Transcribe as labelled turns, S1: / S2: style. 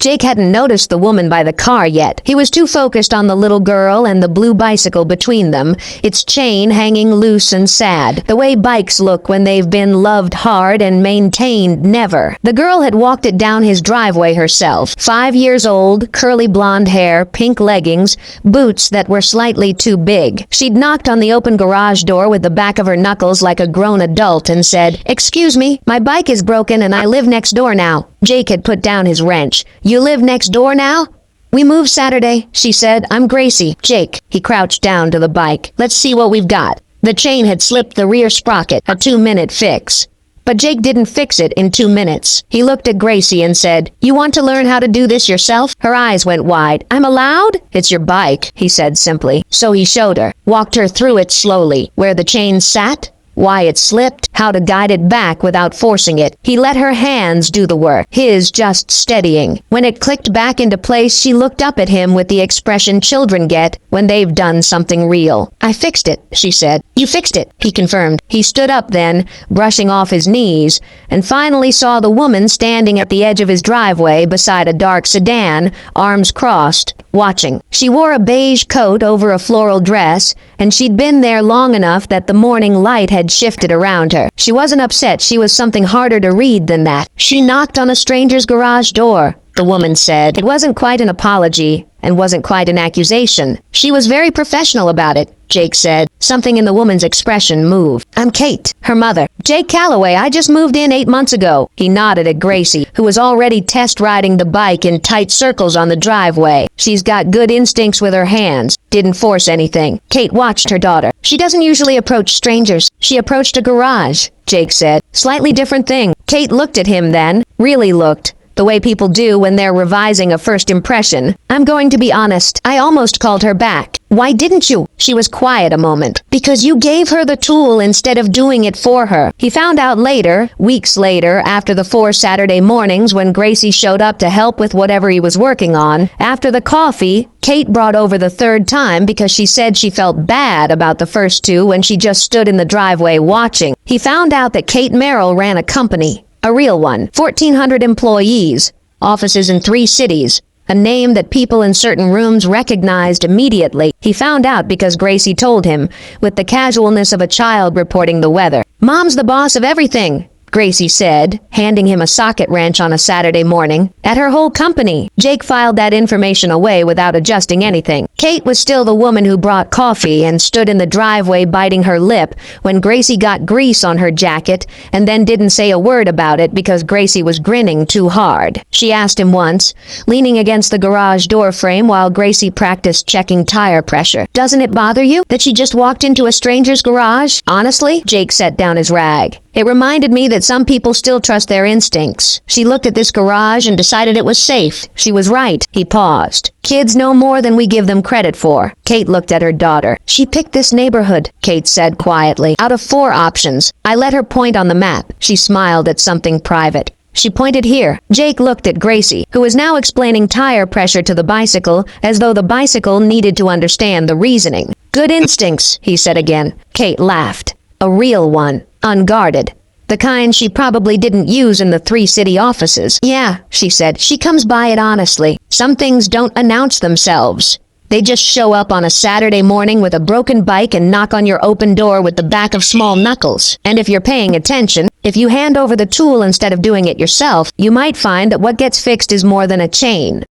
S1: Jake hadn't noticed the woman by the car yet. He was too focused on the little girl and the blue bicycle between them, its chain hanging loose and sad, the way bikes look when they've been loved hard and maintained never. The girl had walked it down his driveway herself, 5 years old, curly blonde hair, pink leggings, boots that were slightly too big. She'd knocked on the open garage door with the back of her knuckles like a grown adult and said, "Excuse me, my bike is broken and I live next door now." Jake had put down his wrench. "You live next door now?" "We moved Saturday," she said. "I'm Gracie." "Jake." He crouched down to the bike. "Let's see what we've got." The chain had slipped the rear sprocket, a 2-minute fix. But Jake didn't fix it in 2 minutes. He looked at Gracie and said, "You want to learn how to do this yourself?" Her eyes went wide. "I'm allowed?" "It's your bike," he said simply. So he showed her, walked her through it slowly, where the chain sat, why it slipped, how to guide it back without forcing it. He let her hands do the work, his just steadying. When it clicked back into place, she looked up at him with the expression children get when they've done something real. "I fixed it," she said. "You fixed it," he confirmed. He stood up then, brushing off his knees, and finally saw the woman standing at the edge of his driveway beside a dark sedan, arms crossed, watching. She wore a beige coat over a floral dress, and she'd been there long enough that the morning light had shifted around her. She wasn't upset. She was something harder to read than that. "She knocked on a stranger's garage door," the woman said. It wasn't quite an apology, and wasn't quite an accusation. She was very professional about it, Jake said. Something in the woman's expression moved. "I'm Kate, her mother. Jake Calloway, I just moved in 8 months ago." He nodded at Gracie, who was already test riding the bike in tight circles on the driveway. "She's got good instincts with her hands. Didn't force anything." Kate watched her daughter. "She doesn't usually approach strangers. She approached a garage," Jake said. "Slightly different thing." Kate looked at him then, really looked, the way people do when they're revising a first impression. "I'm going to be honest. I almost called her back." "Why didn't you?" She was quiet a moment. "Because you gave her the tool instead of doing it for her." He found out later, weeks later, after the 4 Saturday mornings when Gracie showed up to help with whatever he was working on. After the coffee, Kate brought over the 3rd time because she said she felt bad about the first 2 when she just stood in the driveway watching. He found out that Kate Merrill ran a company. A real one. 1,400 employees. Offices in 3 cities. A name that people in certain rooms recognized immediately. He found out because Gracie told him, with the casualness of a child reporting the weather. "Mom's the boss of everything," Gracie said, handing him a socket wrench on a Saturday morning. "At her whole company." Jake filed that information away without adjusting anything. Kate was still the woman who brought coffee and stood in the driveway biting her lip when Gracie got grease on her jacket and then didn't say a word about it because Gracie was grinning too hard. She asked him once, leaning against the garage door frame while Gracie practiced checking tire pressure, "Doesn't it bother you that she just walked into a stranger's garage?" "Honestly?" Jake set down his rag. "It reminded me that some people still trust their instincts." She looked at this garage and decided it was safe. She was right. He paused. "Kids know more than we give them credit for." Kate looked at her daughter. "She picked this neighborhood," Kate said quietly. "Out of 4 options. I let her point on the map." She smiled at something private. She pointed here. Jake looked at Gracie, who was now explaining tire pressure to the bicycle as though the bicycle needed to understand the reasoning. "Good instincts," he said again. Kate laughed. A real one. Unguarded. The kind she probably didn't use in the 3 city offices. "Yeah," she said. "She comes by it honestly. Some things don't announce themselves. They just show up on a Saturday morning with a broken bike and knock on your open door with the back of small knuckles. And if you're paying attention, if you hand over the tool instead of doing it yourself, you might find that what gets fixed is more than a chain.